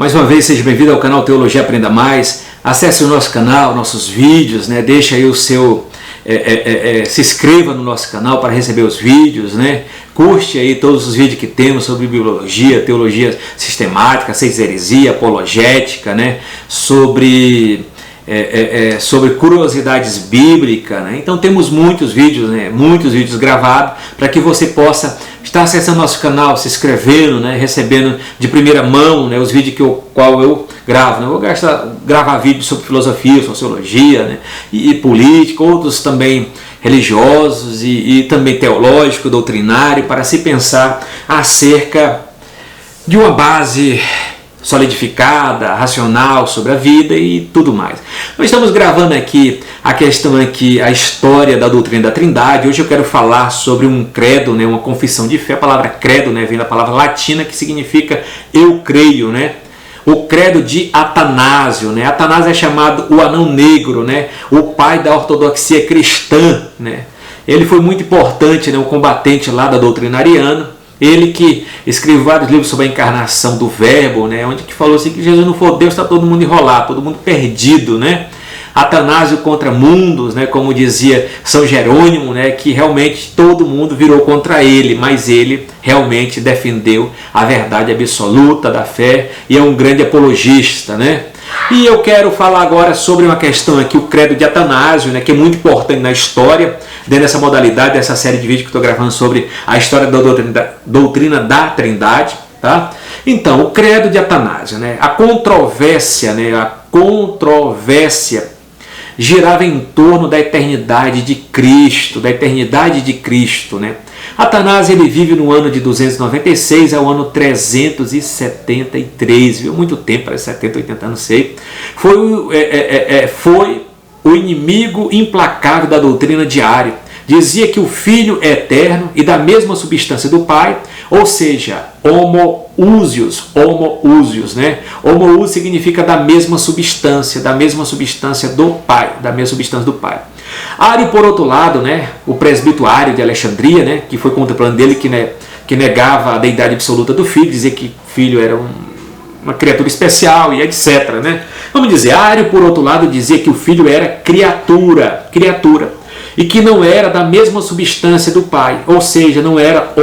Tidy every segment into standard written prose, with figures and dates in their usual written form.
Mais uma vez, seja bem-vindo ao canal Teologia Aprenda Mais. Acesse o nosso canal, nossos vídeos, né? Deixa aí o seu... se inscreva no nosso canal para receber os vídeos, né? Curte aí todos os vídeos que temos sobre bibliologia, teologia sistemática, ciência heresia, apologética, né? Sobre curiosidades bíblicas, né? Então temos muitos vídeos, né? Muitos vídeos gravados para que você possa estar acessando nosso canal, se inscrevendo, né? Recebendo de primeira mão, né? Os vídeos qual eu gravo, né? Eu vou gravar vídeos sobre filosofia, sociologia, né? e política, outros também religiosos e também teológico, doutrinário, para se pensar acerca de uma base solidificada, racional sobre a vida e tudo mais. Nós estamos gravando aqui a história da doutrina da Trindade. Hoje eu quero falar sobre um credo, né, uma confissão de fé. A palavra credo, né, vem da palavra latina que significa eu creio, né? O credo de Atanásio, né? Atanásio é chamado o anão negro, né? O pai da ortodoxia cristã, né? Ele foi muito importante, né? Um combatente lá da doutrina ariana. Ele que escreveu vários livros sobre a encarnação do verbo, né? Onde que falou assim que Jesus não for Deus, está todo mundo enrolado, todo mundo perdido, né? Atanásio contra mundos, né? Como dizia São Jerônimo, né? Que realmente todo mundo virou contra ele, mas ele realmente defendeu a verdade absoluta da fé e é um grande apologista, né? E eu quero falar agora sobre uma questão aqui, o credo de Atanásio, né, que é muito importante na história, dentro dessa modalidade, dessa série de vídeos que estou gravando sobre a história da doutrina da Trindade. Tá? Então, o credo de Atanásio, né, a controvérsia girava em torno da eternidade de Cristo, né? Atanásio ele vive no ano de 296 ao ano 373, viu? Muito tempo, parece 70, 80 anos, sei. Foi o inimigo implacável da doutrina de Ario. Dizia que o Filho é eterno e da mesma substância do Pai, ou seja, homoousios, né? Homoousios significa da mesma substância do Pai, Ario, por outro lado, né, o presbítero Ario de Alexandria, né, que foi contemporâneo dele, que negava a deidade absoluta do Filho, dizia que o Filho era uma criatura especial e etc. Né? Vamos dizer, Ario, por outro lado, dizia que o Filho era criatura, e que não era da mesma substância do Pai, ou seja, não era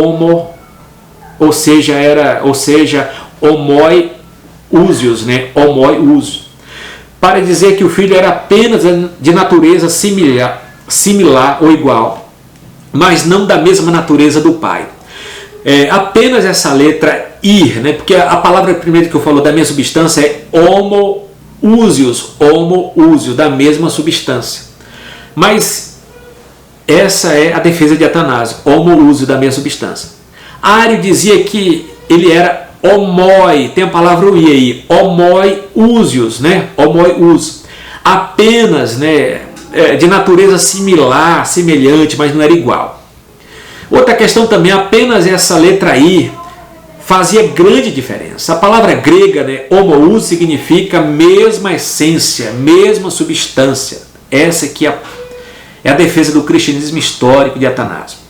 homoousios, né? Homoousios. Para dizer que o Filho era apenas de natureza similar ou igual, mas não da mesma natureza do Pai. Apenas essa letra ir, né? Porque a palavra primeiro que eu falo da mesma substância é homoousios, da mesma substância. Mas essa é a defesa de Atanásio, homoousios, da mesma substância. Ario dizia que ele era homoi, tem a palavra ui aí, homoousios, né? Homoousios, apenas, né, de natureza similar, semelhante, mas não era igual. Outra questão também, apenas essa letra I fazia grande diferença. A palavra grega, né, homoousios, significa mesma essência, mesma substância. Essa aqui é a defesa do cristianismo histórico de Atanásio.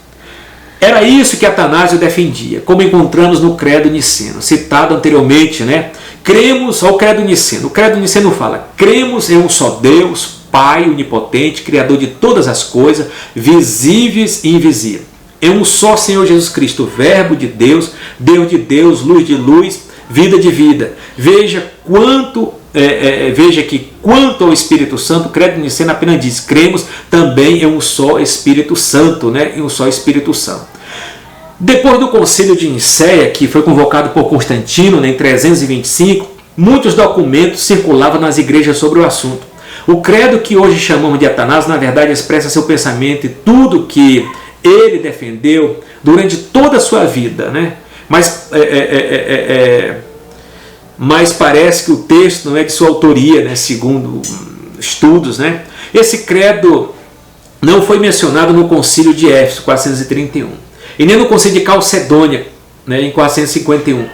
Era isso que Atanásio defendia, como encontramos no Credo Niceno, citado anteriormente, né? Cremos ao Credo Niceno. O Credo Niceno fala: cremos em um só Deus, Pai onipotente, Criador de todas as coisas, visíveis e invisíveis. Em um só Senhor Jesus Cristo, Verbo de Deus, Deus de Deus, luz de luz, vida de vida. Veja que quanto ao Espírito Santo, o Credo Niceno apenas diz: cremos também em um só Espírito Santo, né? Em um só Espírito Santo. Depois do Concílio de Nicéia, que foi convocado por Constantino, né, em 325, muitos documentos circulavam nas igrejas sobre o assunto. O credo que hoje chamamos de Atanásio, na verdade, expressa seu pensamento e tudo que ele defendeu durante toda a sua vida, né? Mas parece que o texto não é de sua autoria, né, segundo estudos, né? Esse credo não foi mencionado no Concílio de Éfeso, 431, e nem no Concílio de Calcedônia, né, em 451,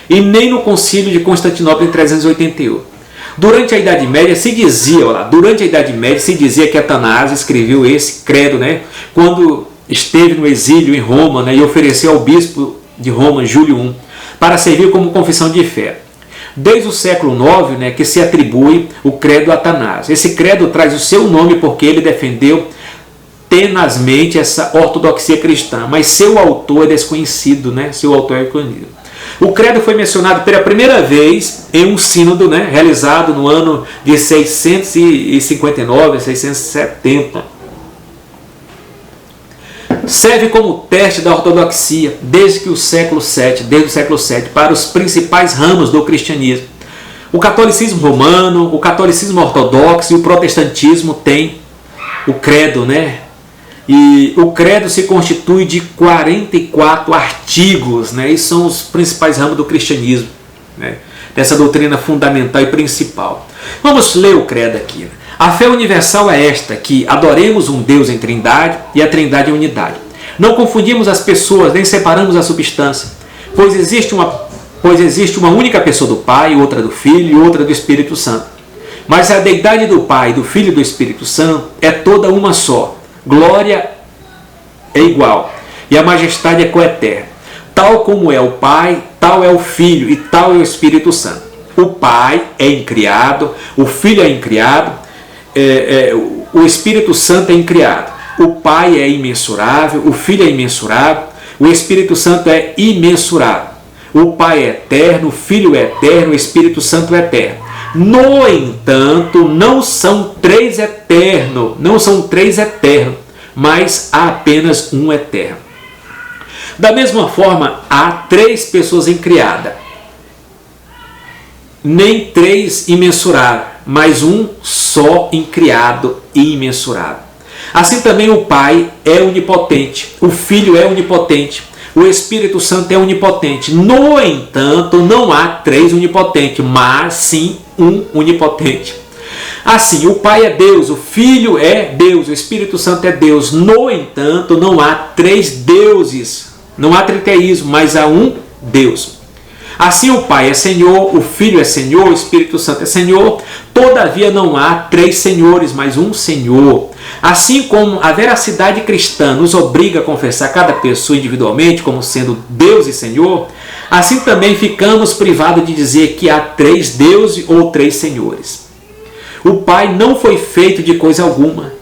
e nem no Concílio de Constantinopla, em 381. Durante a Idade Média se dizia que Atanásio escreveu esse credo, né, quando esteve no exílio em Roma, né, e ofereceu ao bispo de Roma, Júlio I, para servir como confissão de fé. desde o século IX, né, que se atribui o credo Atanásio. Esse credo traz o seu nome porque ele defendeu tenazmente essa ortodoxia cristã, mas seu autor é desconhecido, né? Seu autor é desconhecido. O credo foi mencionado pela primeira vez em um sínodo, né, realizado no ano de 659 a 670. Serve como teste da ortodoxia desde o século VII, para os principais ramos do cristianismo. O catolicismo romano, o catolicismo ortodoxo e o protestantismo têm o credo, né? E o credo se constitui de 44 artigos, né? E são os principais ramos do cristianismo, né? Dessa doutrina fundamental e principal. Vamos ler o credo aqui. A fé universal é esta, que adoremos um Deus em trindade e a trindade em unidade. Não confundimos as pessoas, nem separamos a substância, pois existe uma única pessoa do Pai, outra do Filho e outra do Espírito Santo. Mas a deidade do Pai, do Filho e do Espírito Santo é toda uma só. Glória é igual e a majestade é coeterna. Tal como é o Pai, tal é o Filho e tal é o Espírito Santo. O Pai é incriado, o Filho é incriado, o Espírito Santo é incriado. O Pai é imensurável, o Filho é imensurável, o Espírito Santo é imensurável. O Pai é eterno, o Filho é eterno, o Espírito Santo é eterno. No entanto, não são três eternos, mas há apenas um eterno. Da mesma forma, há três pessoas incriadas, nem três imensuráveis, mas um só incriado e imensurável. Assim também o Pai é onipotente, o Filho é onipotente, o Espírito Santo é onipotente. No entanto, não há três onipotentes, mas sim um onipotente. Assim, o Pai é Deus, o Filho é Deus, o Espírito Santo é Deus. No entanto, não há três deuses, não há triteísmo, mas há um Deus. Assim, o Pai é Senhor, o Filho é Senhor, o Espírito Santo é Senhor. Todavia, não há três senhores, mas um Senhor. Assim como a veracidade cristã nos obriga a confessar cada pessoa individualmente como sendo Deus e Senhor, assim também ficamos privados de dizer que há três deuses ou três senhores. O Pai não foi feito de coisa alguma,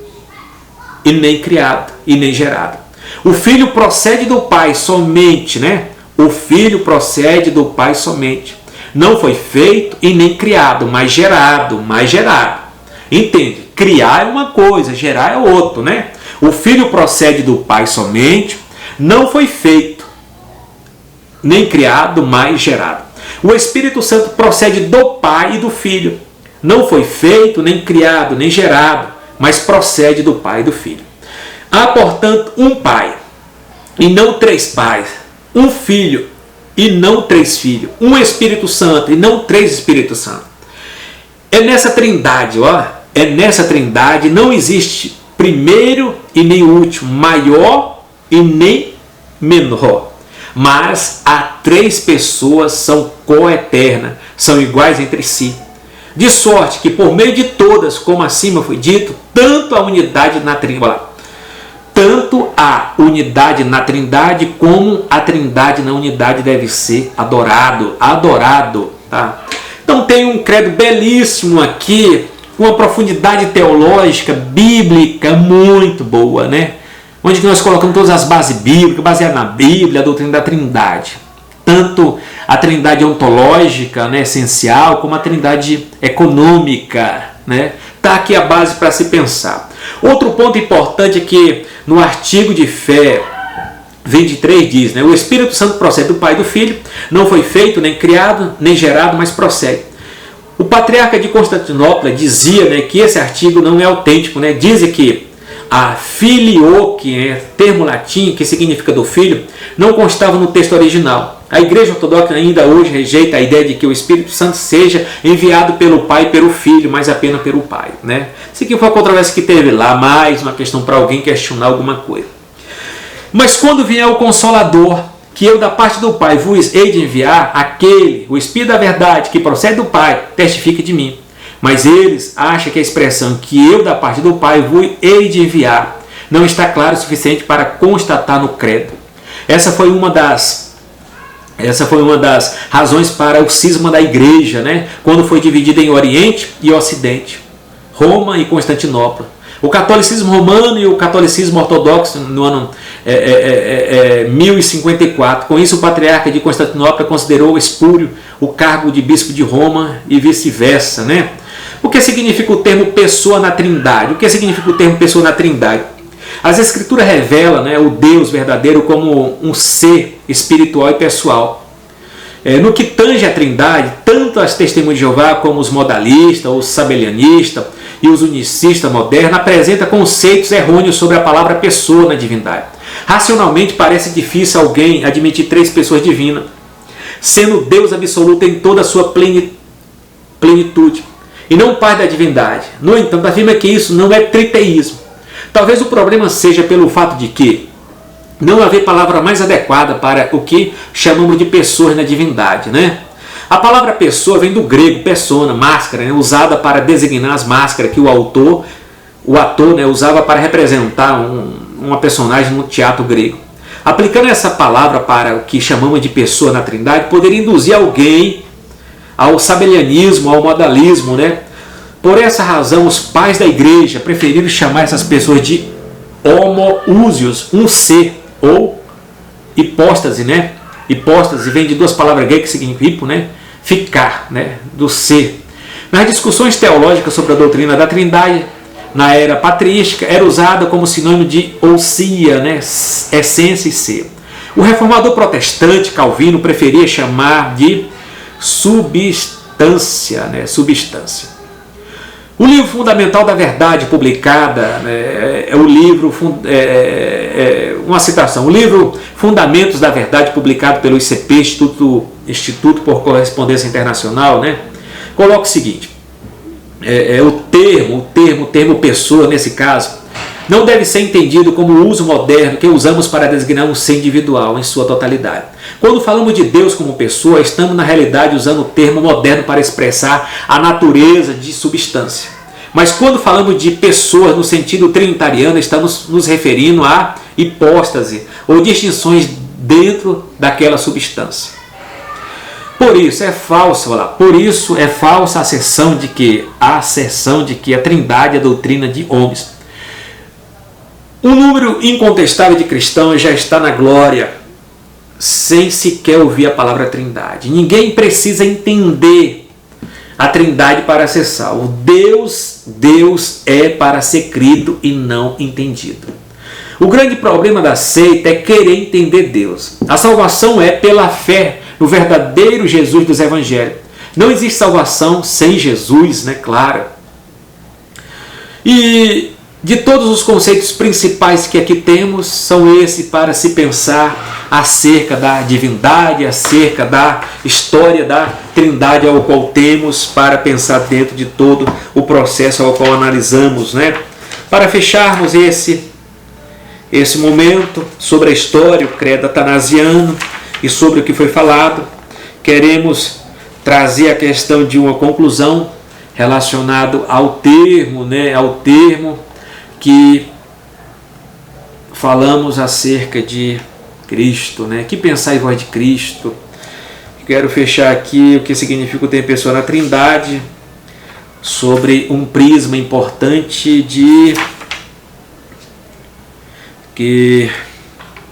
e nem criado, e nem gerado. O Filho procede do Pai somente, né? O Filho procede do Pai somente. Não foi feito e nem criado, mas gerado, Entende? Criar é uma coisa, gerar é outro, né? O Filho procede do Pai somente, não foi feito, nem criado, mas gerado. O Espírito Santo procede do Pai e do Filho. Não foi feito, nem criado, nem gerado, mas procede do Pai e do Filho. Há, portanto, um Pai, e não três pais. Um Filho, e não três filhos. Um Espírito Santo, e não três Espíritos Santos. É nessa trindade, não existe primeiro e nem último, maior e nem menor. Mas há três pessoas, são coeternas, são iguais entre si. De sorte que por meio de todas, como acima foi dito, tanto a unidade na trindade como a trindade na unidade deve ser adorado, tá? Então tem um credo belíssimo aqui, com uma profundidade teológica, bíblica muito boa, né? Onde nós colocamos todas as bases bíblicas, baseadas na Bíblia, a doutrina da trindade. Tanto a trindade ontológica, né, essencial, como a trindade econômica, né? Está aqui a base para se pensar. Outro ponto importante é que no artigo de fé 23 diz, né, o Espírito Santo procede do Pai e do Filho, não foi feito, nem criado, nem gerado, mas procede. O patriarca de Constantinopla dizia, né, que esse artigo não é autêntico, né? Diz que a filioque, termo latim que significa do filho, não constava no texto original. A Igreja Ortodoxa ainda hoje rejeita a ideia de que o Espírito Santo seja enviado pelo Pai e pelo Filho, mas apenas pelo Pai, né? Isso aqui foi a controvérsia que teve lá, mais uma questão para alguém questionar alguma coisa. Mas quando vier o Consolador, que eu da parte do Pai vos hei de enviar, aquele, o Espírito da verdade, que procede do Pai, testifica de mim. Mas eles acham que a expressão que eu da parte do Pai vos hei de enviar não está clara o suficiente para constatar no credo. Essa foi uma das Essa foi uma das razões para o cisma da igreja, né? Quando foi dividida em Oriente e Ocidente, Roma e Constantinopla. O catolicismo romano e o catolicismo ortodoxo no ano 1054. Com isso, o patriarca de Constantinopla considerou espúrio o cargo de bispo de Roma e vice-versa, né? O que significa o termo pessoa na Trindade? O que significa o termo pessoa na Trindade? As Escrituras revelam, né, o Deus verdadeiro como um ser espiritual e pessoal. No que tange a Trindade, tanto as Testemunhas de Jeová como os modalistas, os sabelianistas e os unicistas modernos apresentam conceitos errôneos sobre a palavra pessoa na divindade. Racionalmente parece difícil alguém admitir 3 pessoas divinas, sendo Deus absoluto em toda a sua plenitude, e não Pai da divindade. No entanto, afirma que isso não é triteísmo. Talvez o problema seja pelo fato de que não haver palavra mais adequada para o que chamamos de pessoas na divindade, né? A palavra pessoa vem do grego persona, máscara, né? Usada para designar as máscaras que o ator, né, usava para representar uma personagem no teatro grego. Aplicando essa palavra para o que chamamos de pessoa na Trindade, poderia induzir alguém ao sabelianismo, ao modalismo, né? Por essa razão, os pais da igreja preferiram chamar essas pessoas de homoousios, um ser, ou hipóstase, né? Hipóstase vem de 2 palavras gregas que significam hipo, né? Ficar, né? Do ser. Nas discussões teológicas sobre a doutrina da Trindade, na era patrística, era usada como sinônimo de ousia, né? Essência e ser. O reformador protestante Calvino preferia chamar de substância, né? Substância. O livro fundamental da verdade publicada é o livro, uma citação, o livro Fundamentos da Verdade, publicado pelo ICP, Instituto por Correspondência Internacional, né, coloca o seguinte: o termo pessoa, nesse caso, não deve ser entendido como o uso moderno que usamos para designar um ser individual em sua totalidade. Quando falamos de Deus como pessoa, estamos na realidade usando o termo moderno para expressar a natureza de substância. Mas quando falamos de pessoas no sentido trinitariano, estamos nos referindo a hipóstase ou distinções dentro daquela substância. Por isso é falsa a asserção de que a Trindade é a doutrina de homens. Um número incontestável de cristãos já está na glória, sem sequer ouvir a palavra Trindade. Ninguém precisa entender a Trindade para acessar. O Deus é para ser crido e não entendido. O grande problema da seita é querer entender Deus. A salvação é pela fé no verdadeiro Jesus dos Evangelhos. Não existe salvação sem Jesus, né? Claro. E de todos os conceitos principais que aqui temos, são esses para se pensar acerca da divindade, acerca da história da Trindade ao qual temos para pensar dentro de todo o processo ao qual analisamos, né? Para fecharmos esse momento sobre a história, o credo atanasiano e sobre o que foi falado, queremos trazer a questão de uma conclusão relacionado ao termo, né? Ao termo que falamos acerca de Cristo, né? Que pensai vós de Cristo? Quero fechar aqui o que significa o termo pessoa na Trindade, sobre um prisma importante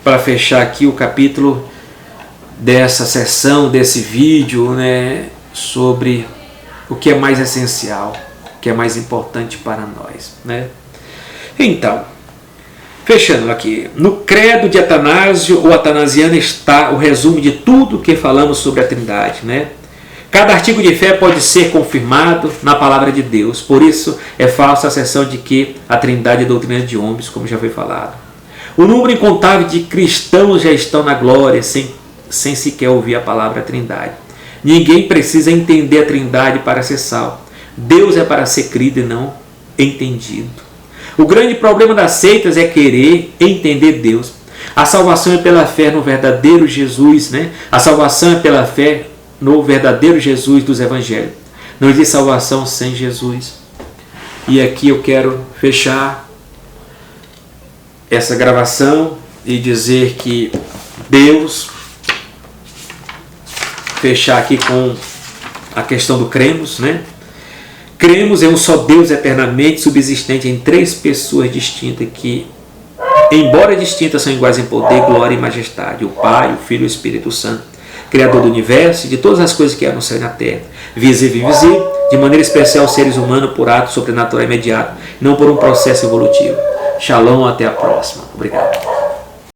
para fechar aqui o capítulo dessa sessão, desse vídeo, né? Sobre o que é mais essencial, o que é mais importante para nós, né? Então, fechando aqui, no credo de Atanásio ou atanasiano está o resumo de tudo que falamos sobre a Trindade, né? Cada artigo de fé pode ser confirmado na palavra de Deus, por isso é falsa a asserção de que a Trindade é doutrina de homens, como já foi falado. O número incontável de cristãos já estão na glória sem sequer ouvir a palavra Trindade. Ninguém precisa entender a Trindade para ser salvo. Deus é para ser crido e não entendido. O grande problema das seitas é querer entender Deus. A salvação é pela fé no verdadeiro Jesus, né? A salvação é pela fé no verdadeiro Jesus dos Evangelhos. Não existe salvação sem Jesus. E aqui eu quero fechar essa gravação e dizer que Deus fechar aqui com a questão do cremos, né? Cremos em um só Deus eternamente subsistente em três pessoas distintas que, embora distintas, são iguais em poder, glória e majestade: o Pai, o Filho e o Espírito Santo, Criador do universo e de todas as coisas que há no céu e na terra, visível e invisível, de maneira especial os seres humanos por ato sobrenatural imediato, não por um processo evolutivo. Shalom, até a próxima. Obrigado.